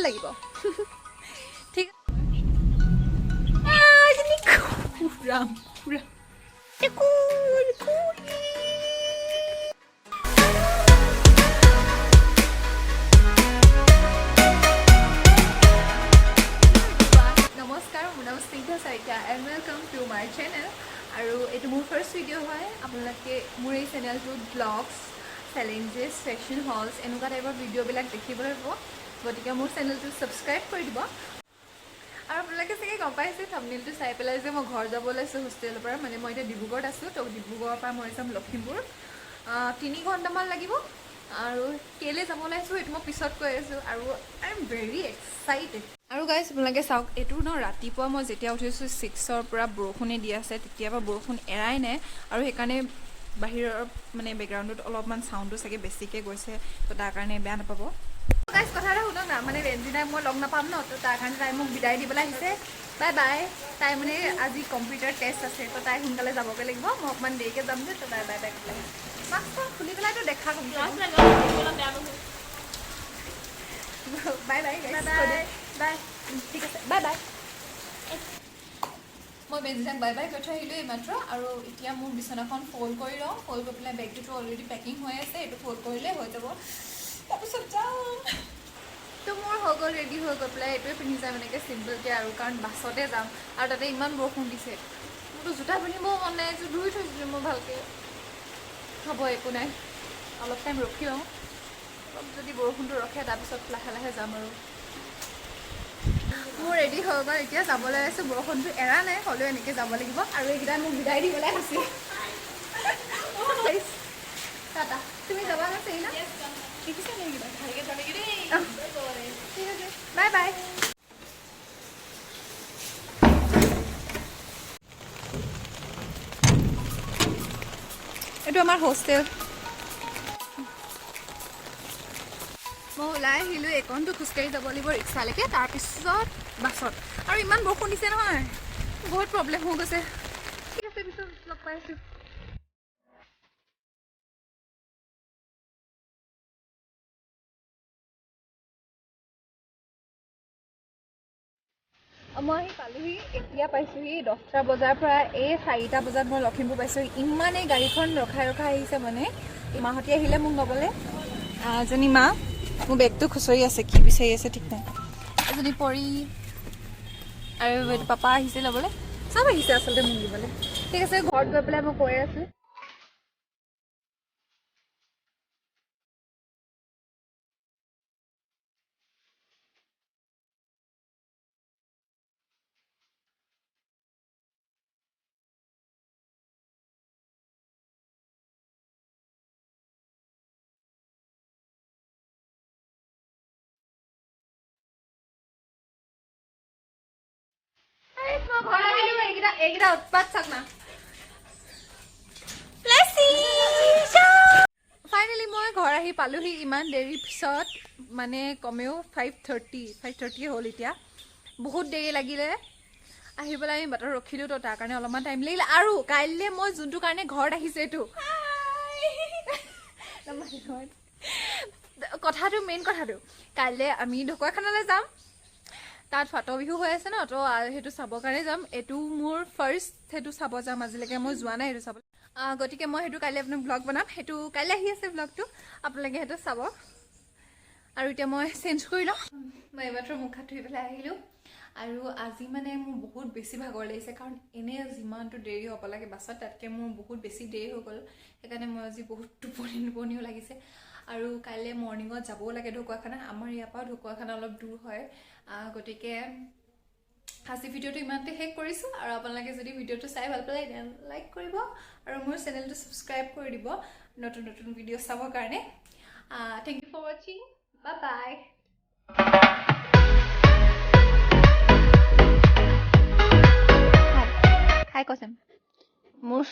লাগিব ঠিক ৰাম পুৰা and welcome to my channel আৰু এটো মোৰ ফাৰ্স্ট ভিডিও হয় আপোনালোকে মোৰ এই চেনেলটো ব্লগছ challenges fashion hauls এনেকুৱা টাইপৰ ভিডিও বিলাক দেখিবলৈ পাব গতিকে মোৰ চেনেলটো সাবস্ক্ৰাইব কৰি দিব আৰু আপোনালোকে চাগে গম পাইছে থাম্বনেইলটো চাই পেলাই যে মই ঘৰ যাব লৈছো হোষ্টেলৰ পৰা মানে মই এতিয়া ডিব্ৰুগড়ত আছো তো ডিব্ৰুগড়ৰ পৰা মই যাম লখিমপুৰ 3 ঘণ্টামান লাগিব আৰু কেলে যাব লৈছো এটো মই পিছত কৈ আছো আৰু আই এম ভেৰি এক্সাইটেড আৰু গাইস আপোনালোকে চাওক এটো ন ৰাতিপুৱা মই যেতিয়া উঠিছো 6 ৰ পৰা বৰষুণে দি আছে তেতিয়াবা বৰষুণ এৰাই নাই আৰু হেকাৰণে বাহিৰৰ মানে বেকগ্ৰাউণ্ডত অলপমান সাউণ্ডটো চাগে বেছিকে গৈছে তো তাৰ কাৰণে বেয়া নাপাব গাইস কথাটা শুনক না মানে বেঞ্জিনাক মই লগ নাপাম ন তো তাৰ কাৰণে তাই মোক বিদায় দিবলৈ আহিছে বাই বাই তাই মানে আজি কম্পিউটাৰ টেষ্ট আছে তো তাই সোনকালে যাবগে লাগিব মই অকমান দেৰিকে যাম যে তো বাই বাই বাই কলে মাস্ক খুলি পেলাই তো দেখা কম বাই বাই গাইস বাই ঠিক আছে বাই বাই মই বেঞ্জিনাক বাই বাই কৈ থৈ আহিলো এইমাত্ৰ আৰু এতিয়া মোৰ বিছনাখন ফল্ড কৰি লওঁ ফল্ড কৰি পেলাই বেগটো অলৰেডি পেকিং হৈ আছে এটো ফল্ড কৰিলে হৈ যাব তাৰপিছত যাম তো মোৰ হৈ গ'ল ৰেডি হৈ গৈ পেলাই এইটোৱে পিন্ধি যাম এনেকৈ চিম্পলকৈ আৰু কাৰণ বাছতে যাম আৰু তাতে ইমান বৰষুণ দিছে মোৰতো জোতা পিন্ধিব মন নাই এযোৰ ধুই থৈছিলোঁ মই ভালকৈ হ'ব একো নাই অলপ টাইম ৰখি লওঁ অলপ যদি বৰষুণটো ৰখে তাৰপিছত লাহে লাহে যাম আৰু মোৰ ৰেডি হৈ গ'ল এতিয়া যাবলৈ আছোঁ বৰষুণটো এৰা নাই হ'লেও এনেকৈ যাব লাগিব আৰু এইকেইটা মোক বিদায় দিবলৈ আহিছে টাটা তুমি যাবা না চাই না দেখিছা নেকি ভালকৈ যাবগৈ দেই ঠিক আছে বাই বাই এইটো আমাৰ হোষ্টেল মই ওলাই আহিলোঁ এইকণটো খোজকাঢ়ি যাব লাগিব ৰিক্সালৈকে তাৰপিছত বাছত আৰু ইমান বৰষুণ দিছে নহয় বহুত প্ৰব্লেম হৈ গৈছে ঠিক আছে পিছত লগ পাইছোঁ মই পালোহি এতিয়া পাইছোঁহি 10টা বজাৰ পৰা এই 4টা বজাত মই লখিমপুৰ পাইছোঁ ইমানেই গাড়ীখন ৰখাই আহিছে মানে মাহঁতি আহিলে মোক নগ'লে এজনী মা মোৰ বেগটো খুচৰি আছে কি বিচাৰি আছে ঠিক নাই এজনী পৰি আৰু পাপা আহিছে ল'বলৈ চব আহিছে আচলতে মোক দিবলৈ ঠিক আছে ঘৰত গৈ পেলাই মই কৈ আছোঁ এইকেইটা উৎপাত চাক না ফাইনেলি মই ঘৰ আহি পালোহি ইমান দেৰি পিছত মানে কমেও 5:30 হ'ল এতিয়া বহুত দেৰি লাগিলে আহি পেলাই আমি বাটত ৰখিলোঁ তো তাৰ কাৰণে অলপমান টাইম লাগিলে আৰু কাইলৈ মই যোনটো কাৰণে ঘৰত আহিছোঁ এইটো কথাটো মেইন কথাটো কাইলৈ আমি ঢকুৱাখানালৈ যাম তাত ফাটো বিহু হৈ আছে ন তো সেইটো চাবৰ কাৰণে যাম এইটো মোৰ ফাৰ্ষ্ট সেইটো চাব যাম আজিলৈকে মই যোৱা নাই সেইটো চাব গতিকে মই সেইটো কাইলৈ আপোনাক ব্লগ বনাম সেইটো কাইলৈ আহি আছে ব্লগটো আপোনালোকে সেইটো চাব আৰু এতিয়া মই চেঞ্জ কৰি লওঁ মই এইমাত্ৰ মুখ হাত ধুই পেলাই আহিলোঁ আৰু আজি মানে মোৰ বহুত বেছি ভাগৰ লাগিছে কাৰণ এনে যিমানটো দেৰি হ'ব লাগে বাছত তাতকৈ মোৰ বহুত বেছি দেৰি হৈ গ'ল সেইকাৰণে মই আজি বহুত টোপনিও লাগিছে আৰু কাইলৈ মৰ্ণিঙত যাবও লাগে ঢকুৱাখানা আমাৰ ইয়াৰ পৰা ঢকুৱাখানা অলপ দূৰ হয় গতিকে আজি ভিডিঅ'টো ইমানতে শেষ কৰিছোঁ আৰু আপোনালোকে যদি ভিডিঅ'টো চাই ভাল পালে লাইক কৰিব আৰু মোৰ চেনেলটো ছাবস্ক্ৰাইব কৰি দিব নতুন নতুন ভিডিঅ' চাবৰ কাৰণে থেংক ইউ ফৰ ৱাচিং বাই বাই হাই কচম মোৰ